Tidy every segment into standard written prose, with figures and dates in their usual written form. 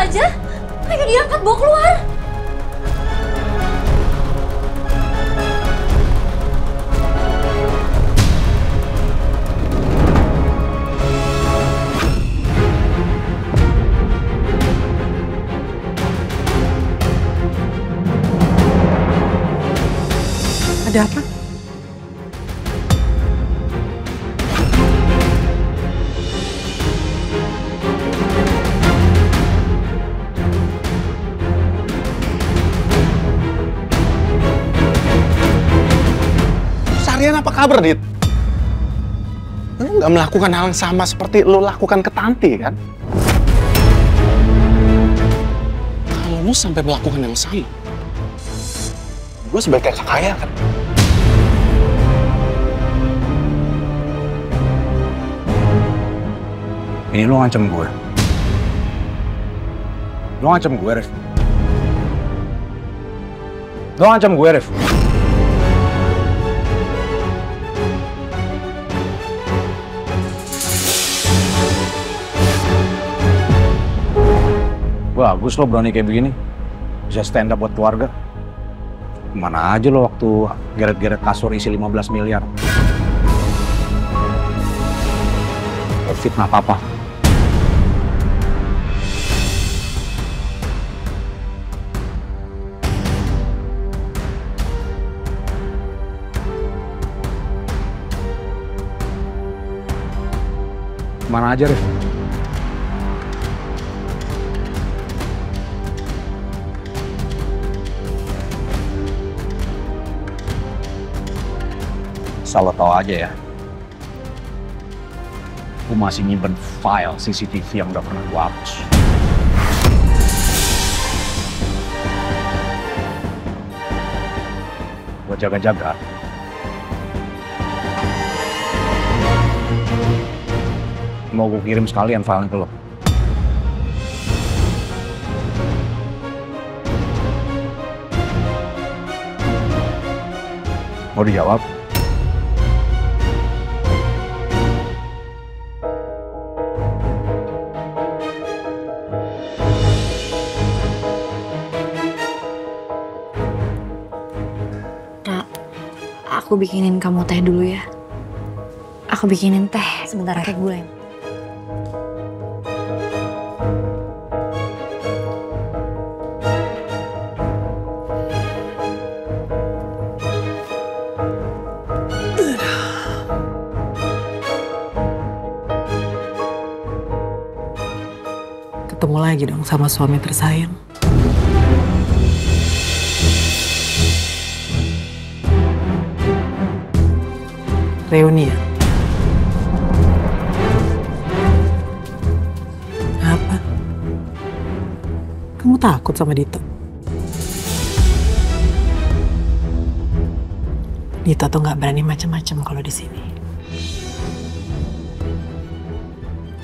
aja. Ayo diangkat, bawa keluar. Ada apa? Sarian apa kabar, Dit? Lu nggak melakukan hal yang sama seperti lu lakukan ke Tanti, kan? Kalau lu sampai melakukan yang sama, gue sebagai kakak kaya, kan? Ini lu ngancam gue. Lu ngancam gue, Rif. Lu ngancam gue, Rif. Bagus lo berani kayak begini. Bisa stand up buat keluarga. Mana aja lo waktu geret-geret kasur isi 15 miliar. Fitnah papa. Mana aja, Rif? Asal lo tau aja ya, gue masih nyimpen file CCTV yang udah pernah gue hapus. Gue jaga-jaga. Mau gue kirim sekalian filenya ke lo. Mau dijawab? Aku bikinin kamu teh dulu ya. Aku bikinin teh sebentar pakai gula. Ketemu lagi dong sama suami tersayang. Reuni ya? Apa? Kamu takut sama Dito? Dito tuh nggak berani macam-macam kalau di sini.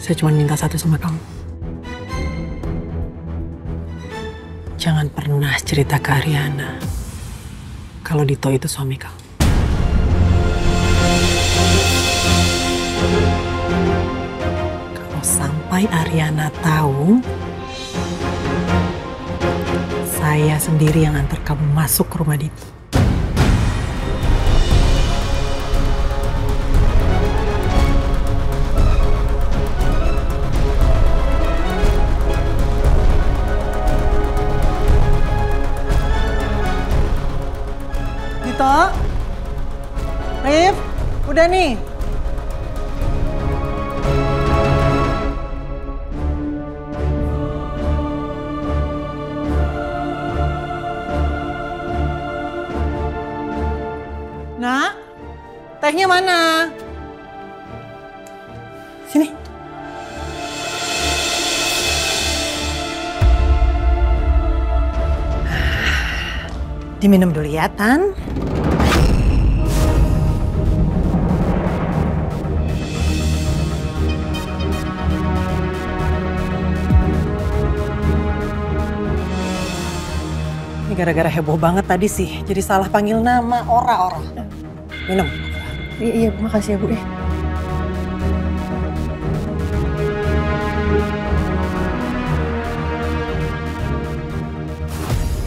Saya cuma minta satu sama kamu. Jangan pernah cerita ke Ariana kalau Dito itu suami kamu. Kalau sampai Ariana tahu, saya sendiri yang antar kamu masuk ke rumah Dito. Dito, Rif, udah nih. Nak, tehnya mana? Sini. Diminum dulu ya, Tan. Ini gara-gara heboh banget tadi sih, jadi salah panggil nama Ora. Minum. Iya, makasih ya Bu ya.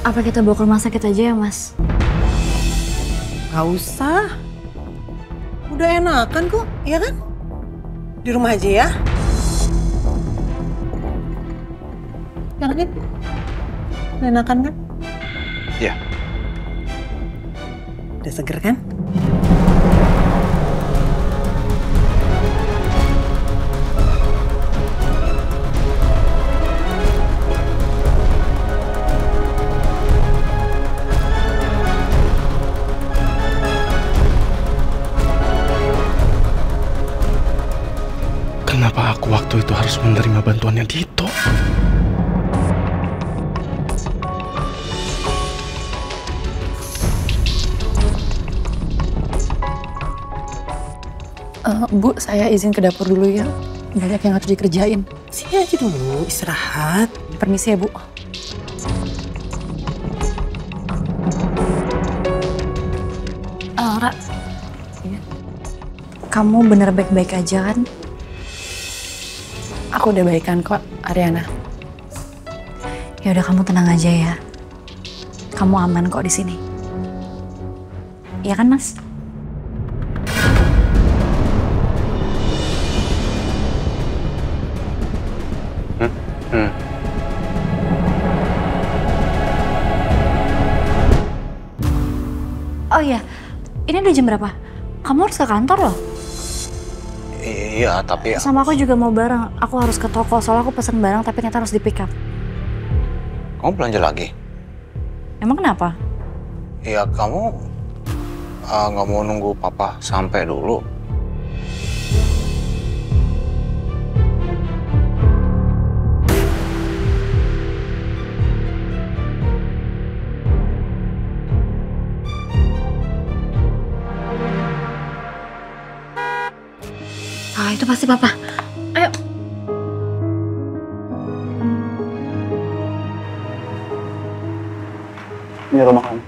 Apa kita bawa ke rumah sakit aja ya, Mas? Gak usah. Udah enakan kok, ya kan? Di rumah aja ya. Ya kan? Udah enakan kan? Iya. Udah seger kan? Kenapa aku waktu itu harus menerima bantuannya Dito? Bu, saya izin ke dapur dulu ya. Banyak yang harus dikerjain. Sini aja dulu, istirahat. Permisi ya, Bu. Ra, kamu bener baik-baik aja kan? Aku udah baikan kok, Ariana. Ya udah kamu tenang aja ya. Kamu aman kok di sini. Iya kan, Mas? Oh iya, ini udah jam berapa? Kamu harus ke kantor loh. Iya, tapi Sama aku juga mau bareng. Aku harus ke toko, soalnya aku pesen barang tapi ternyata harus di pick up. kamu belanja lagi? Emang kenapa? Iya, kamu nggak mau nunggu papa sampai dulu? Ah, itu pasti papa. Ayo. Ini rumah kamu.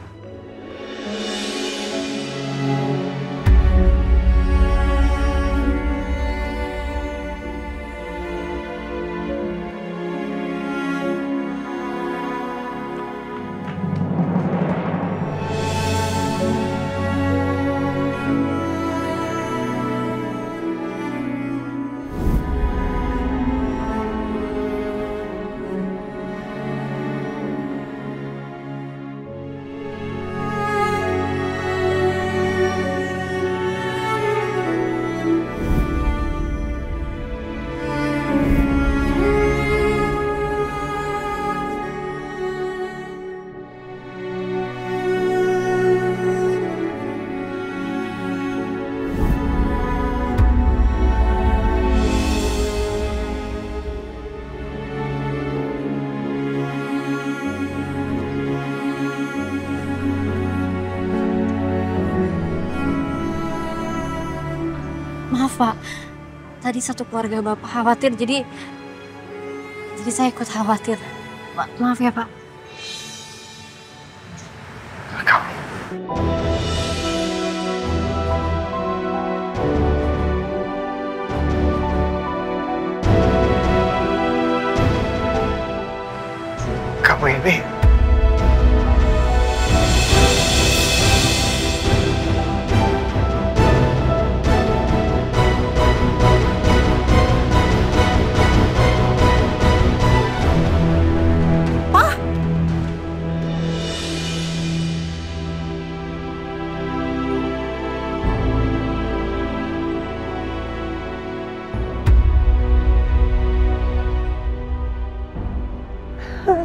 Maaf Pak, tadi satu keluarga Bapak khawatir, jadi saya ikut khawatir. Maaf ya Pak. Kamu ini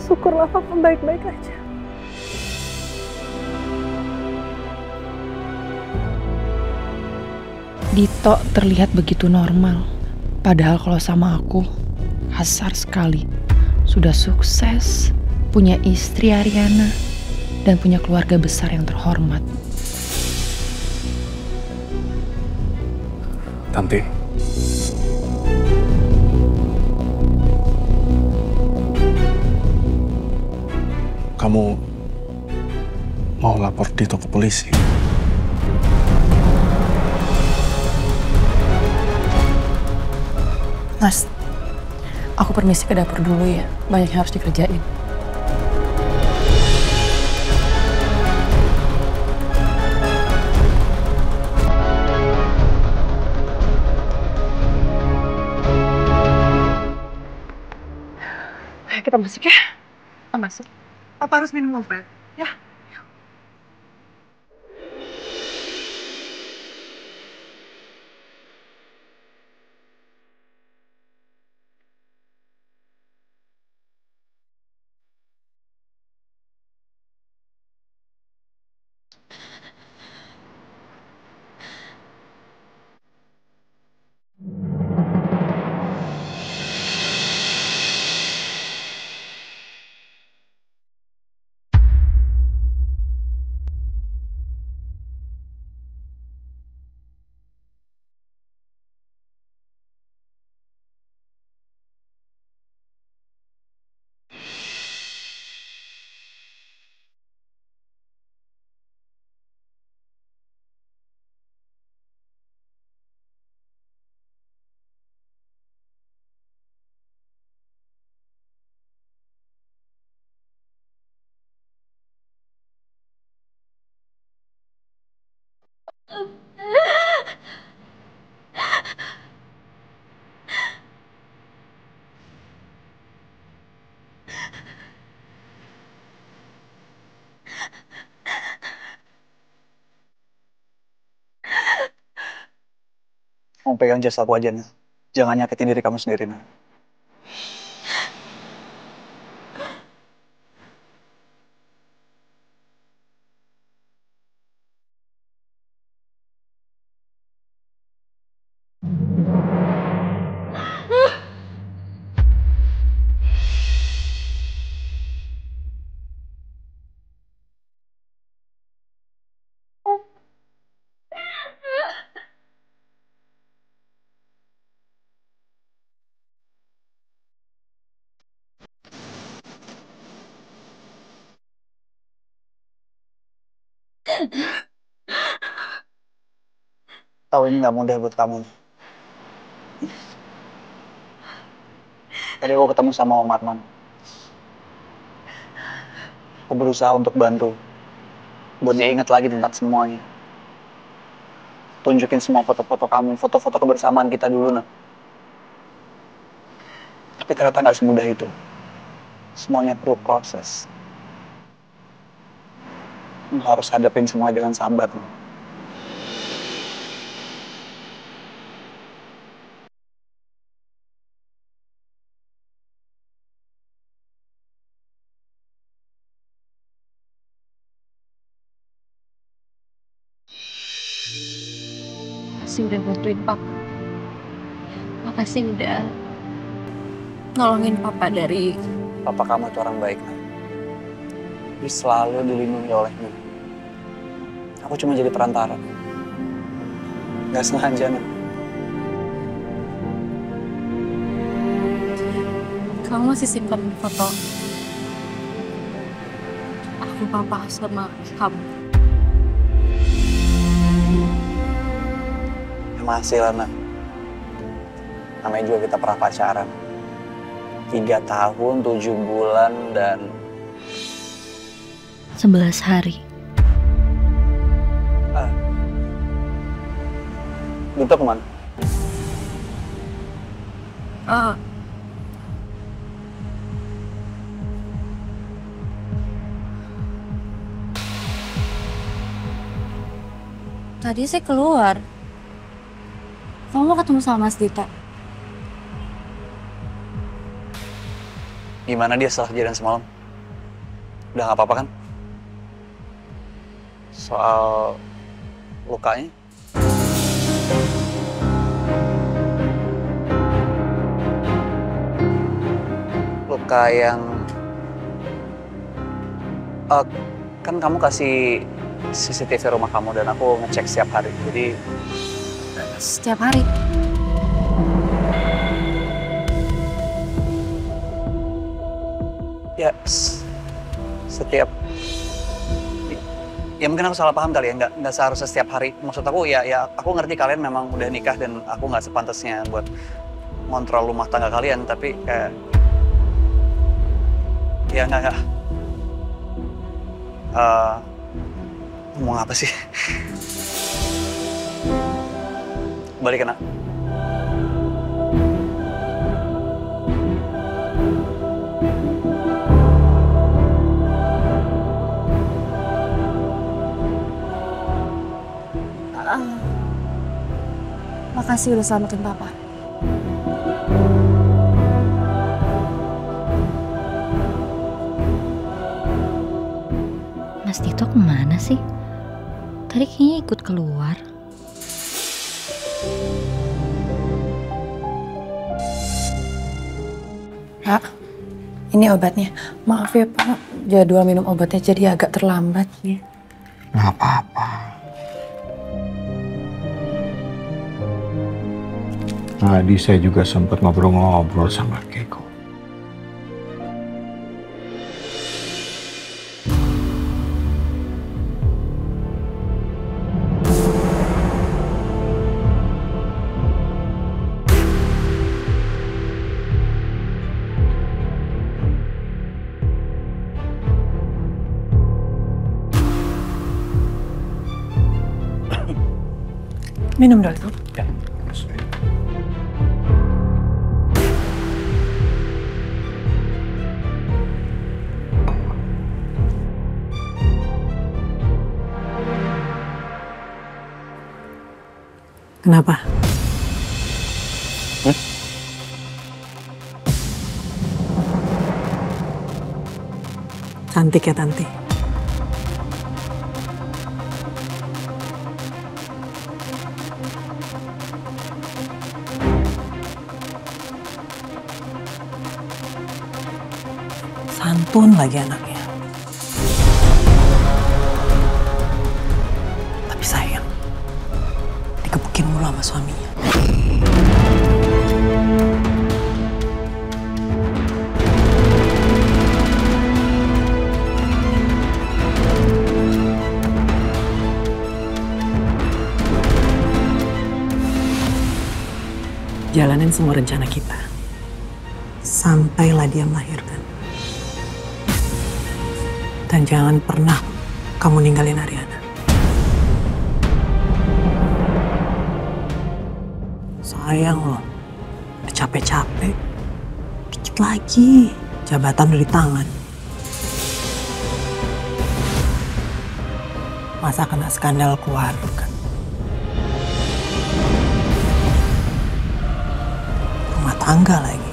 Syukurlah Papa baik-baik aja. Dito terlihat begitu normal. Padahal kalau sama aku, kasar sekali. Sudah sukses, punya istri Ariana, dan punya keluarga besar yang terhormat. Tanti. Kamu mau lapor Dito ke polisi? Mas, aku permisi ke dapur dulu ya. Banyak yang harus dikerjain. kita masuk ya. Kita masuk. Papa harus minum obat, ya. Kamu pegang jas aku aja, Nah. Jangan nyakitin diri kamu sendiri, Nah. Tahu ini nggak mudah buat kamu. Tadi aku ketemu sama Om Arman. Aku berusaha untuk bantu. Buat dia ingat lagi tentang semuanya. Tunjukin semua foto-foto kamu, foto-foto kebersamaan kita dulu, Nah. Tapi ternyata nggak semudah itu. Semuanya perlu proses. Lu harus hadapin semua dengan sabar, Nah. Makasih udah bantuin papa. Makasih udah nolongin papa dari... Papa kamu itu orang baik, Nah. Dia selalu dilindungi olehmu. Aku cuma jadi perantara. Gak sengaja, Nah. Kamu masih simpan foto aku, papa, sama kamu. Masih lah, Nah. Namanya juga kita pernah pacaran. 3 tahun, 7 bulan, dan 11 hari. Itu kemana? Tadi saya keluar. Kamu mau ketemu sama Mas Dita? Gimana dia setelah kejadian semalam? Udah gak apa-apa kan? Soal lukanya? Luka yang... kan kamu kasih CCTV rumah kamu dan aku ngecek setiap hari, jadi... Setiap hari? Ya, setiap... Ya mungkin aku salah paham kali ya, nggak seharusnya setiap hari. Maksud aku ya aku ngerti kalian memang udah nikah dan aku nggak sepantasnya buat ngontrol rumah tangga kalian, tapi kayak... Ya nggak. Ngomong apa sih? Balik kena. Makasih udah selamatin papa. Mas Tito kemana sih? Tadi kayaknya ikut keluar. Pak, ini obatnya. Maaf ya Pak, jadwal minum obatnya jadi agak terlambat. Nggak apa-apa. Tadi saya juga sempat ngobrol-ngobrol sama Keiko. Minum dulu. Ya. Kenapa? Cantik ya Tanti. Santun lagi anaknya. Tapi sayang, dikepukin mulu sama suaminya. Jalanin semua rencana kita. Sampailah dia melahirkan. Dan jangan pernah kamu ninggalin Ariana. Sayang loh, udah capek-capek. Dikit lagi, jabatan udah di tangan. Masa kena skandal keluarga. Rumah tangga lagi.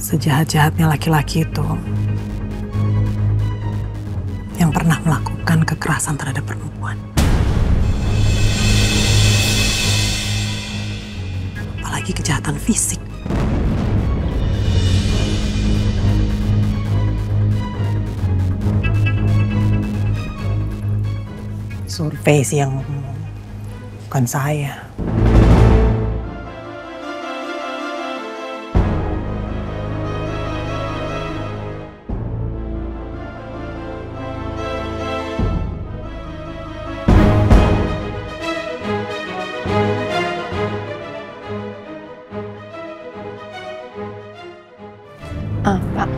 Sejahat-jahatnya laki-laki itu yang pernah melakukan kekerasan terhadap perempuan. Apalagi kejahatan fisik. Survei sih yang ngomong, bukan saya. Pak,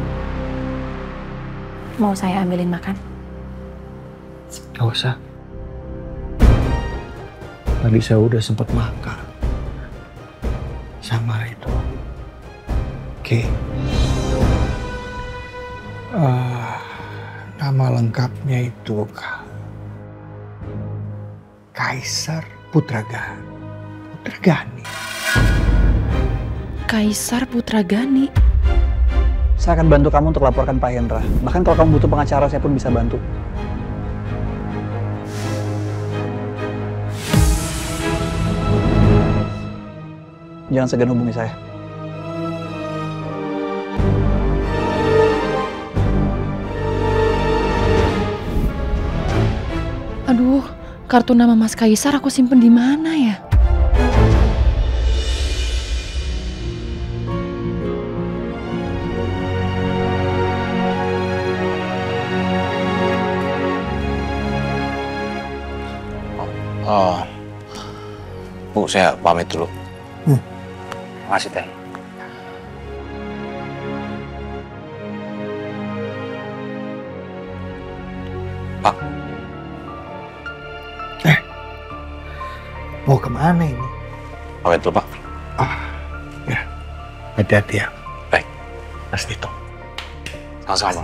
mau saya ambilin makan? Gak usah. Tadi saya udah sempat makan sama itu. Oke. Nama lengkapnya itu Kaisar Putragani. Kaisar Putragani? Saya akan bantu kamu untuk laporkan Pak Hendra. Bahkan kalau kamu butuh pengacara, saya pun bisa bantu. Jangan segan hubungi saya. Aduh, kartu nama Mas Kaisar aku simpen di mana ya? Bu, saya pamit dulu. Makasih, Teh. Pak. Mau kemana ini? Pamit dulu, Pak. Ya, hati-hati ya. Baik. Mas Tito. Sama-sama.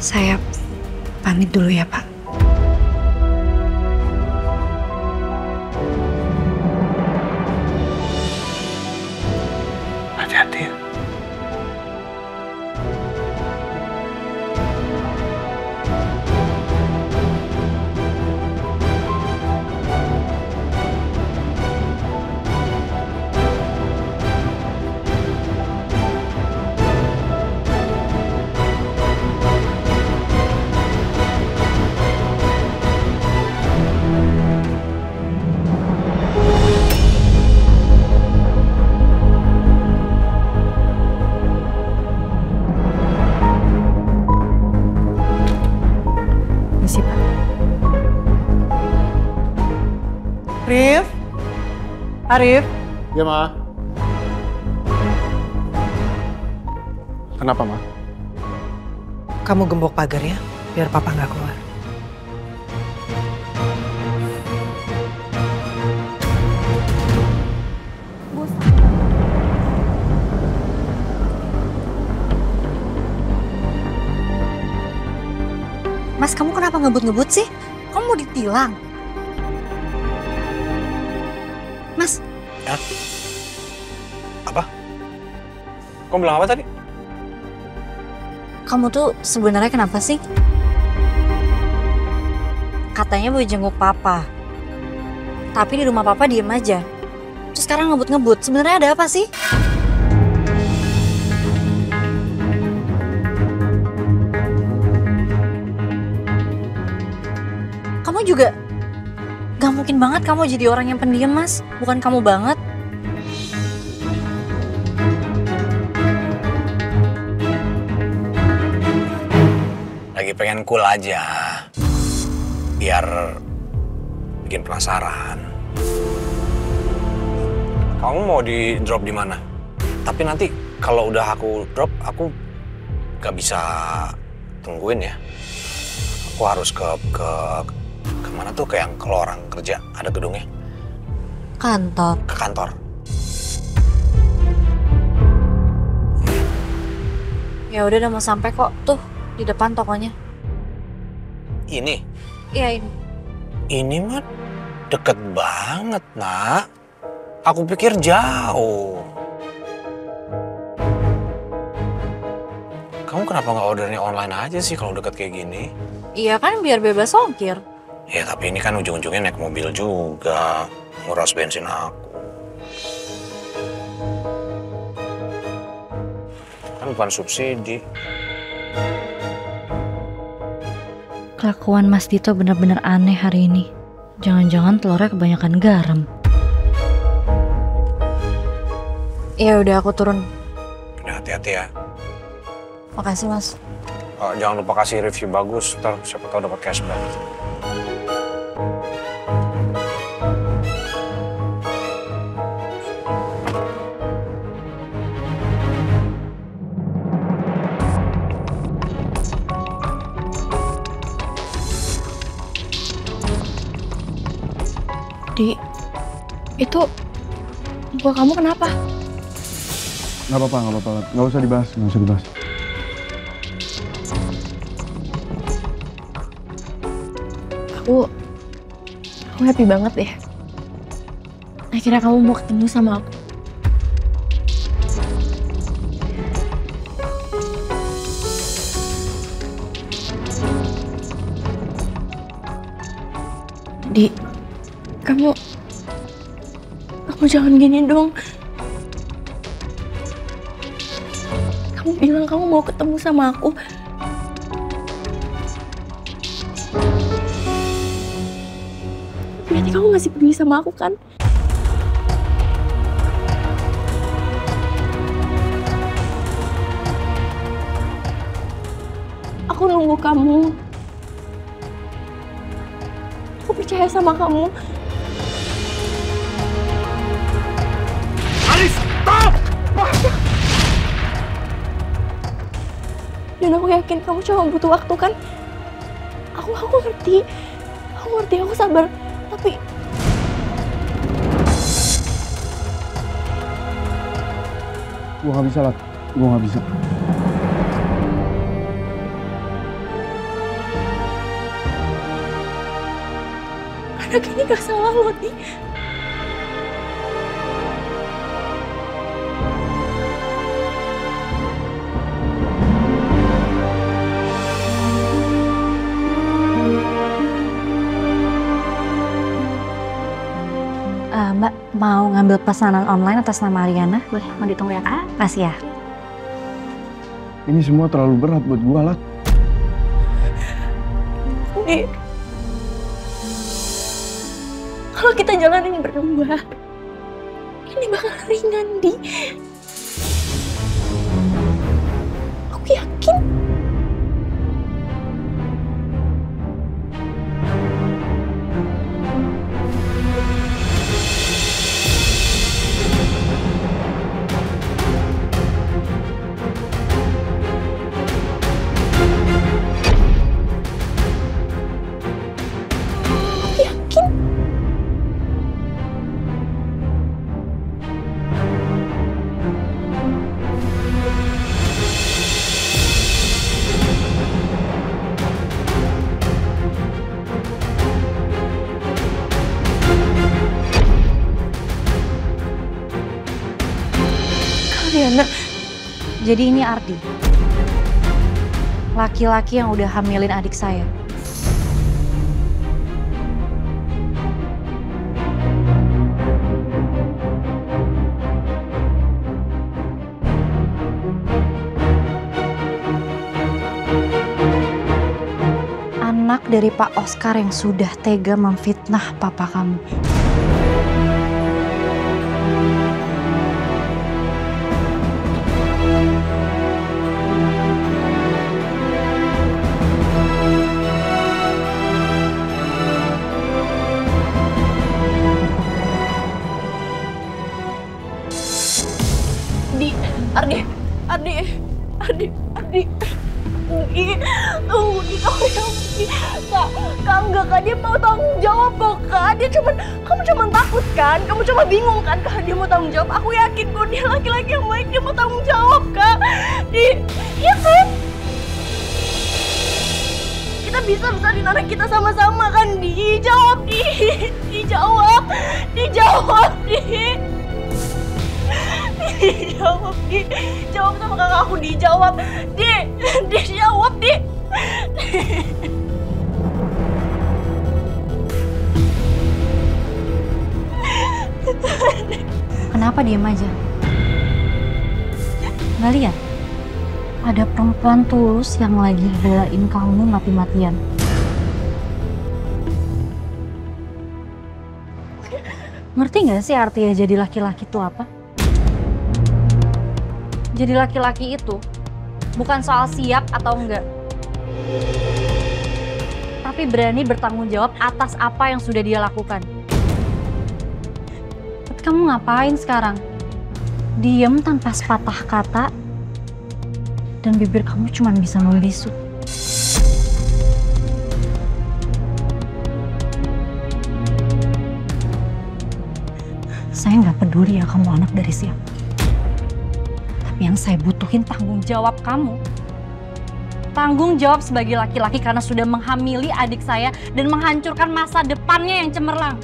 Saya pamit dulu ya, Pak. Hati-hati ya. Misi, Pak. Arif? Arif? Ya, Ma. Kenapa, Ma? Kamu gembok pagar ya, biar papa nggak keluar. Mas, kamu kenapa ngebut-ngebut sih? Kamu mau ditilang? Mas, Apa? Kau bilang apa tadi? kamu tuh sebenarnya kenapa sih? Katanya mau jenguk papa. Tapi di rumah papa diem aja. Terus sekarang ngebut-ngebut. Sebenarnya ada apa sih? Kamu juga gak mungkin banget kamu jadi orang yang pendiam, Mas. Bukan kamu banget. Lagi pengen cool aja. Biar bikin penasaran. Kamu mau di drop di mana? Tapi nanti kalau udah aku drop, aku gak bisa tungguin ya. Aku harus ke kemana tuh, ke yang kalau orang kerja ada gedungnya. Kantor. Ke kantor. Ya udah mau sampai kok. Tuh di depan tokonya. Ini? Iya ini. Ini mah deket banget, Nak. Aku pikir jauh. Kamu kenapa nggak ordernya online aja sih kalau deket kayak gini? Iya kan biar bebas ongkir. Ya tapi ini kan ujung-ujungnya naik mobil juga. Nguras bensin aku. Kan bukan subsidi. Kelakuan Mas Dito benar-benar aneh hari ini. Jangan-jangan telurnya kebanyakan garam. Ya udah aku turun. Ya, hati-hati ya. Makasih Mas. Jangan lupa kasih review bagus, ntar siapa tahu dapat cashback. Di, itu muka kamu kenapa? Nggak apa-apa. Nggak usah dibahas. Aku happy banget deh. Akhirnya kamu mau ketemu sama aku. Di, Di, kamu jangan gini dong. Kamu bilang kamu mau ketemu sama aku. Berarti kamu masih peduli sama aku kan? Aku nunggu kamu. Aku percaya sama kamu. Aris, stop! Dan aku yakin kamu cuma butuh waktu kan? Aku ngerti. Aku sabar. Tapi Gue gak bisa, Lat. Gue gak bisa. anak ini gak salah loh, Di. Mbak mau ngambil pesanan online atas nama Ariana? Boleh, mau ditunggu ya Kak? Kasih ya. Ini semua terlalu berat buat gue, Lat. Di, kalau kita jalanin berdua, ini bakal ringan, Di. Aku yakin. Ariana. Jadi ini Ardi. Laki-laki yang udah hamilin adik saya. Anak dari Pak Oscar yang sudah tega memfitnah papa kamu. Ardi, tunggu Di, kamu yang Di. Kak, enggak, Kak, dia mau tanggung jawab kok, Kak. Kamu cuma takut kan? Kamu cuma bingung kan, Kak, dia mau tanggung jawab. Aku yakin kok dia laki-laki yang baik, dia mau tanggung jawab, Kak. Di, iya kan? Kita bisa besarin anak kita sama-sama kan, Di? Jawab, Di. Dijawab, Di. Dijawab, Di. Jawab sama kakak aku, dijawab. Dijawab, Di. Kenapa diem aja? Nggak lihat? Ada perempuan tulus yang lagi belain kamu mati-matian. Ngerti nggak sih artinya jadi laki-laki itu apa? Jadi laki-laki itu bukan soal siap atau enggak. Tapi berani bertanggung jawab atas apa yang sudah dia lakukan. Tapi kamu ngapain sekarang? Diem tanpa sepatah kata dan bibir kamu cuma bisa membisu. Saya nggak peduli ya kamu anak dari siapa. Yang saya butuhin tanggung jawab kamu. Tanggung jawab sebagai laki-laki karena sudah menghamili adik saya dan menghancurkan masa depannya yang cemerlang.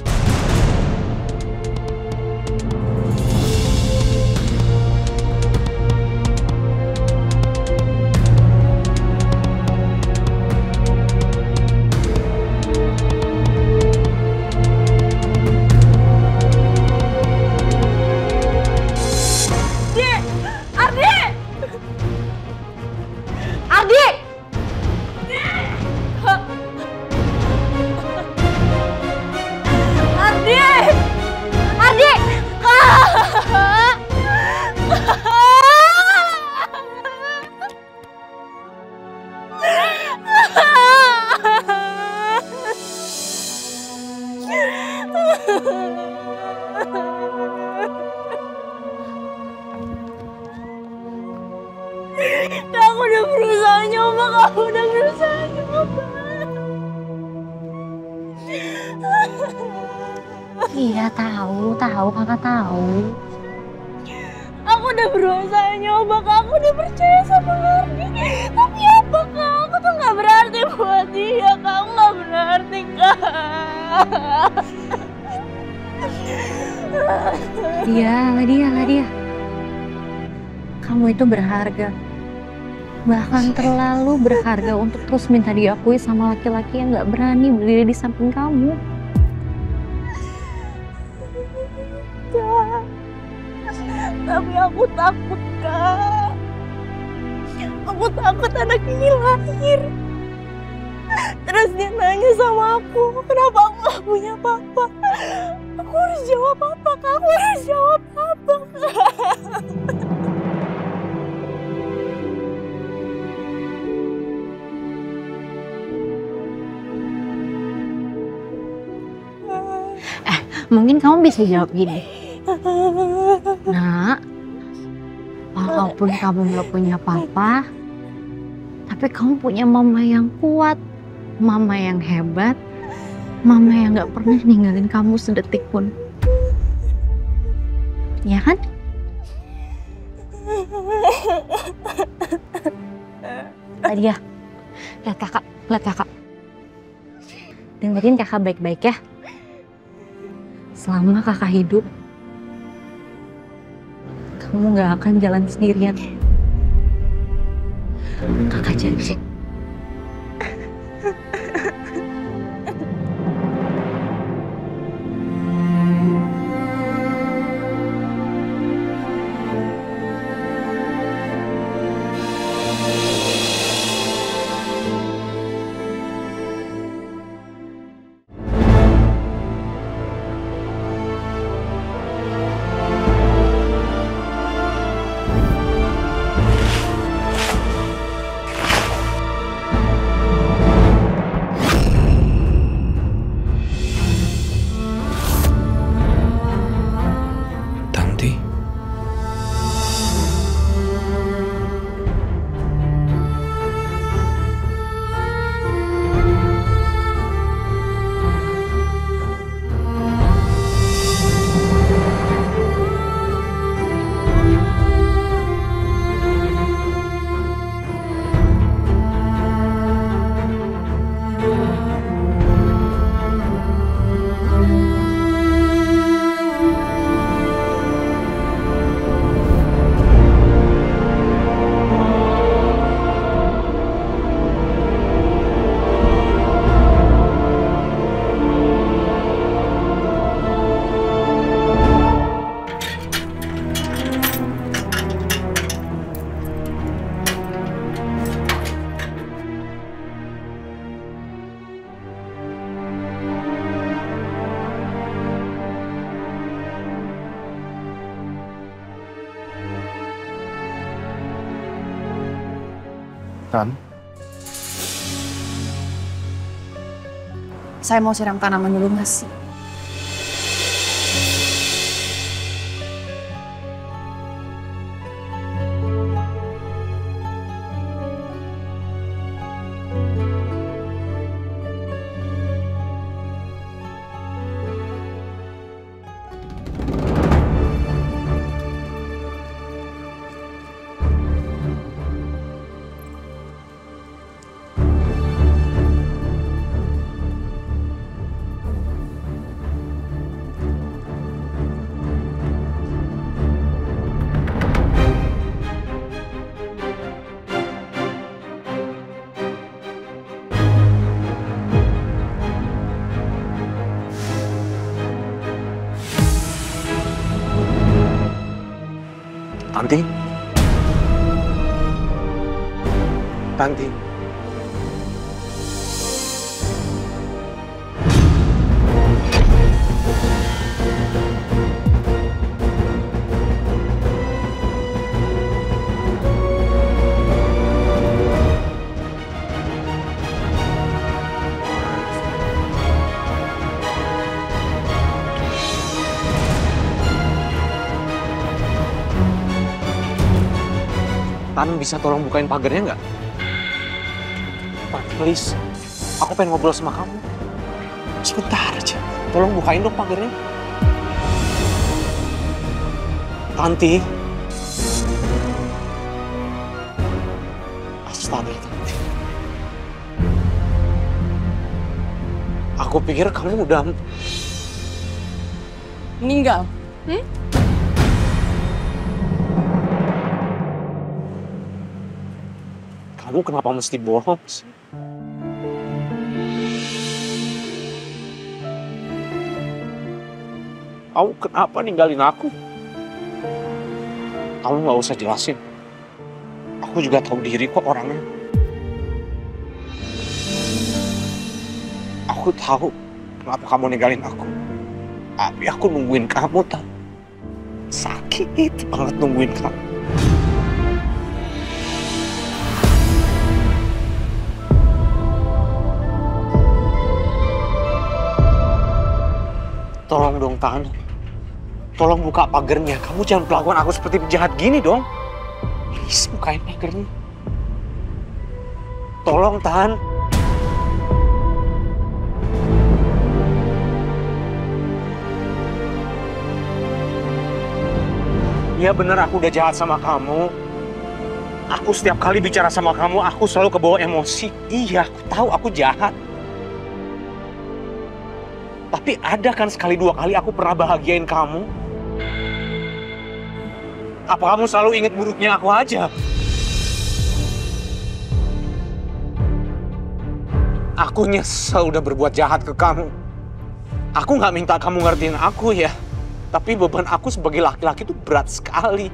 Aku udah berusaha nyoba, kamu udah berusaha nyoba. Iya tahu kakak tahu. Aku udah berusaha nyoba, Kak. Aku udah percaya sama Ardi. Tapi apa, Kak? Aku tuh gak berarti buat dia, Kak. Aku gak berarti, Kak. Ladia. Kamu itu berharga. Bahkan terlalu berharga untuk terus minta diakui sama laki-laki yang gak berani berdiri di samping kamu. Kak. Tapi aku takut, Kak. Aku takut anak ini lahir. Terus dia nanya sama aku, kenapa aku gak punya papa? Aku harus jawab apa, Kak? Aku harus jawab apa, Kak? Mungkin kamu bisa jawab gini. Nak, walaupun kamu gak punya papa, tapi kamu punya mama yang kuat, mama yang hebat, mama yang gak pernah ninggalin kamu sedetik pun. Ya kan? Ladia, lihat kakak. Dengerin kakak baik-baik ya. Selama kakak hidup, kamu gak akan jalan sendirian. Kakak janji. Tan, Saya mau siram tanaman dulu, Mas. Tanti. Tan, bisa tolong bukain pagarnya nggak? Tan, please. Aku pengen ngobrol sama kamu. Sebentar aja. Tolong bukain dong pagarnya. Tanti. Astaga, Tanti. Aku pikir kamu udah Meninggal. Kamu kenapa mesti bohong sih? Kamu kenapa ninggalin aku? Kamu nggak usah jelasin. Aku juga tahu diri kok orangnya. Aku tahu kenapa kamu ninggalin aku. Tapi aku nungguin kamu, Tan. Sakit banget nungguin kamu. Tolong dong, Tan. Tolong buka pagernya. Kamu jangan perlakuan aku seperti penjahat gini dong. Please, bukain pagernya. Tolong, Tan. Iya bener, aku udah jahat sama kamu. Aku setiap kali bicara sama kamu, aku selalu kebawa emosi. Iya, aku tahu aku jahat. Tapi ada kan sekali dua kali aku pernah bahagiain kamu? Apa kamu selalu ingat buruknya aku aja? Aku nyesel udah berbuat jahat ke kamu. Aku nggak minta kamu ngertiin aku ya. Tapi beban aku sebagai laki-laki itu berat sekali.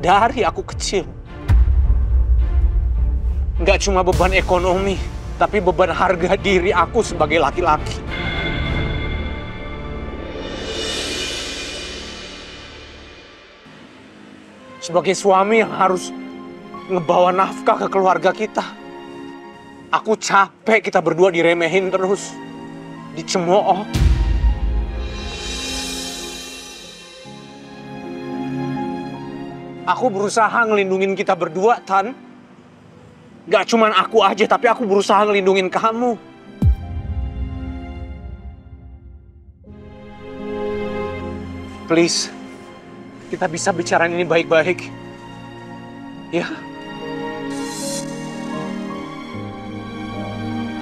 Dari aku kecil. Nggak cuma beban ekonomi, tapi beban harga diri aku sebagai laki-laki. Sebagai suami yang harus ngebawa nafkah ke keluarga kita. Aku capek kita berdua diremehin terus. Dicemooh. Aku berusaha ngelindungin kita berdua, Tan. Gak cuman aku aja, tapi aku berusaha ngelindungin kamu. Please, kita bisa bicarain ini baik-baik. Ya?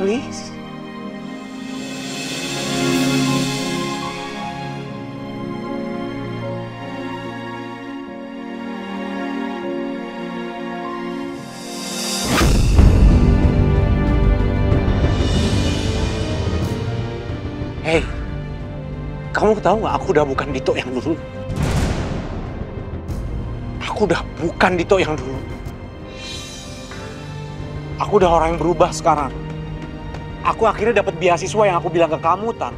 Please. Hey, kamu tahu nggak aku udah bukan Dito yang dulu? Aku udah bukan Dito yang dulu. Aku udah orang yang berubah sekarang. Aku akhirnya dapat beasiswa yang aku bilang ke kamu, Tan.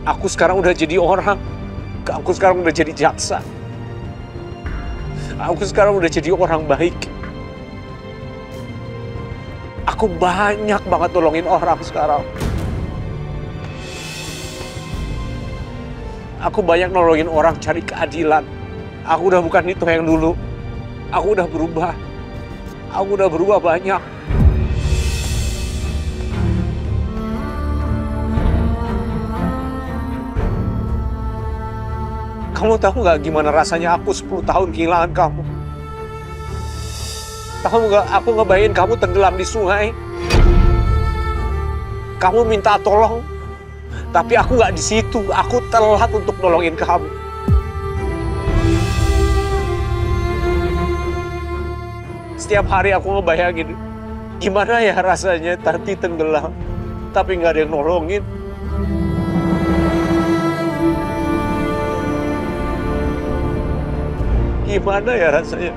Aku sekarang udah jadi orang. Aku sekarang udah jadi jaksa. Aku sekarang udah jadi orang baik. Aku banyak banget nolongin orang sekarang. Aku banyak nolongin orang cari keadilan. Aku udah bukan itu yang dulu. Aku udah berubah. Aku udah berubah banyak. Kamu tahu nggak gimana rasanya aku 10 tahun kehilangan kamu? Tahu nggak, aku ngebayangin kamu tenggelam di sungai. Kamu minta tolong, tapi aku nggak di situ. Aku telat untuk nolongin kamu. Setiap hari aku ngebayangin, gimana ya rasanya Tanti tenggelam, tapi nggak ada yang nolongin. Gimana ya rasanya?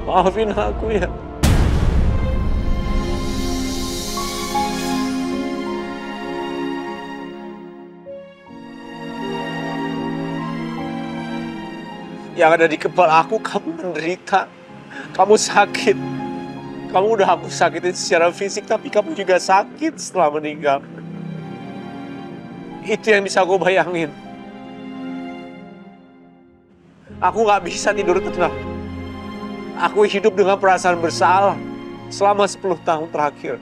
Maafin aku ya. Yang ada di kepala aku, kamu menderita. Kamu sakit. Kamu udah aku sakitin secara fisik, tapi kamu juga sakit setelah meninggal. Itu yang bisa aku bayangin. Aku nggak bisa tidur tenang. Aku hidup dengan perasaan bersalah selama 10 tahun terakhir.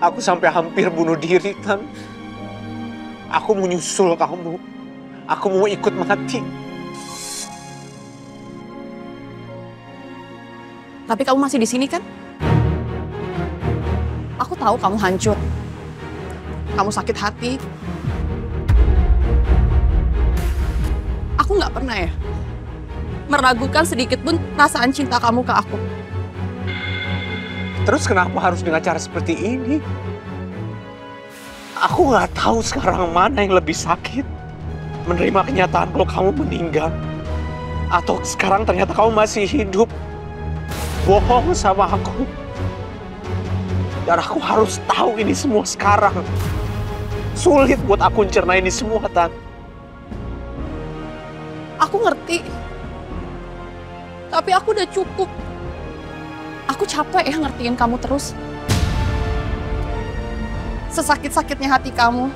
Aku sampai hampir bunuh diri, Tan. Aku mau nyusul kamu. Aku mau ikut mati. Tapi kamu masih di sini kan? Aku tahu kamu hancur. Kamu sakit hati. Aku nggak pernah ya meragukan sedikit pun perasaan cinta kamu ke aku. Terus kenapa harus dengan cara seperti ini? Aku nggak tahu sekarang mana yang lebih sakit. Menerima kenyataan kalau kamu meninggal. Atau sekarang ternyata kamu masih hidup. Bohong sama aku. Dan aku harus tahu ini semua sekarang. Sulit buat aku mencerna ini semua, Tan. Aku ngerti. Tapi aku udah cukup. Aku capek ya ngertiin kamu terus. Sesakit-sakitnya hati kamu.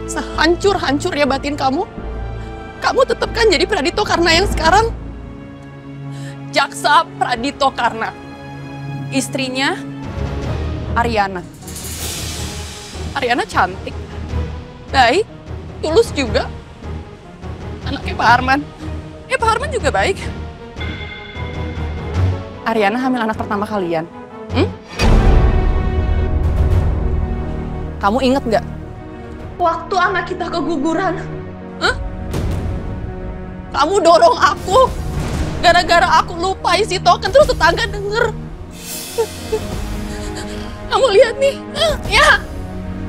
Sehancur-hancurnya batin kamu. Kamu tetap kan jadi Pradito Karna yang sekarang. Jaksa Pradito Karna. Istrinya Ariana. Ariana cantik. Baik. Tulus juga. Anaknya Pak Arman. Pak Arman juga baik. Ariana hamil anak pertama kalian. Kamu inget gak? Waktu anak kita keguguran. Kamu dorong aku. Gara-gara aku lupa isi token terus tetangga denger. Kamu lihat nih. Ya.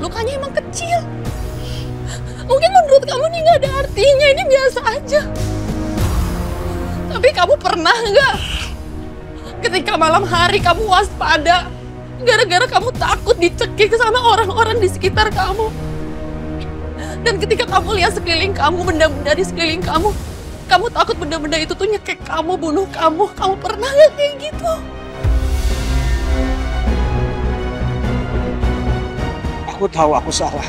Lukanya emang kecil. Mungkin menurut kamu nih gak ada artinya. Ini biasa aja. Tapi kamu pernah nggak ketika malam hari kamu waspada gara-gara kamu takut dicekik sama orang-orang di sekitar kamu? Dan ketika kamu lihat sekeliling kamu, benda-benda di sekeliling kamu takut benda-benda itu tuh nyekik kamu, bunuh kamu. Kamu pernah nggak kayak gitu? Aku tahu aku salah.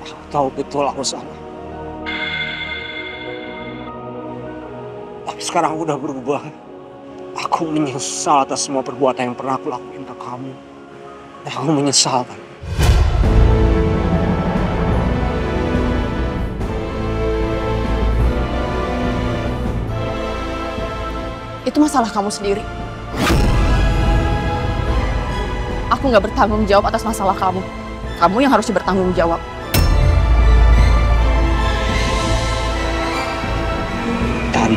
Aku tahu betul aku salah. Tapi sekarang aku udah berubah. Aku menyesal atas semua perbuatan yang pernah aku lakuin ke kamu. Aku menyesal, kan? Itu masalah kamu sendiri. Aku nggak bertanggung jawab atas masalah kamu. Kamu yang harus bertanggung jawab. Dan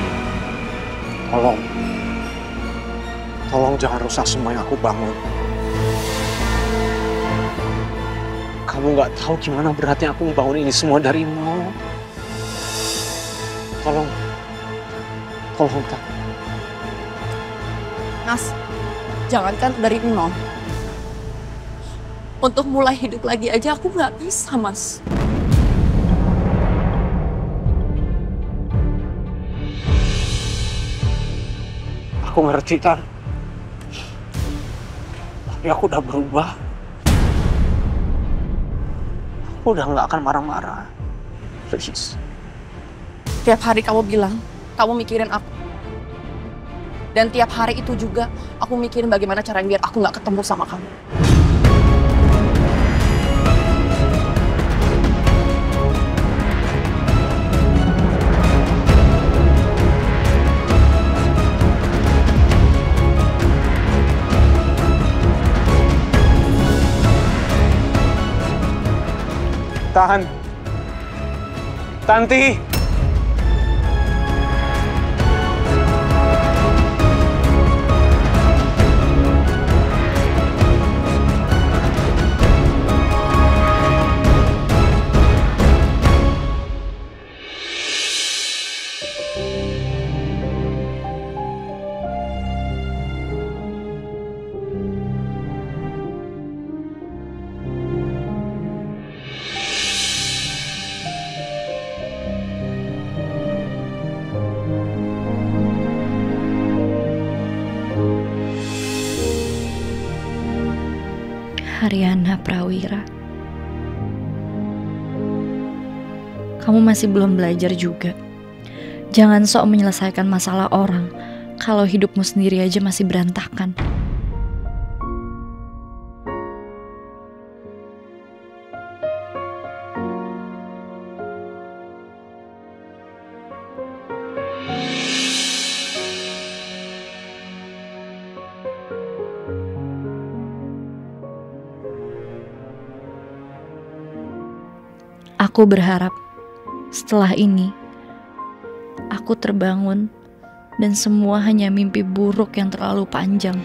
tolong jangan rusak semua yang aku bangun. Kamu nggak tahu gimana beratnya aku membangun ini semua dari nol. Tolong, Tan. Mas, jangankan dari nol. Untuk mulai hidup lagi aja aku nggak bisa, Mas. Aku ngerti, Tan. Tapi aku udah berubah. Aku udah nggak akan marah-marah. Please. Tiap hari kamu bilang, kamu mikirin aku. Dan tiap hari itu juga, aku mikirin bagaimana caranya biar aku nggak ketemu sama kamu. Tahan. Tanti. Haryana Prawira. kamu masih belum belajar juga. Jangan sok menyelesaikan masalah orang kalau hidupmu sendiri aja masih berantakan. Aku berharap setelah ini aku terbangun dan semua hanya mimpi buruk yang terlalu panjang.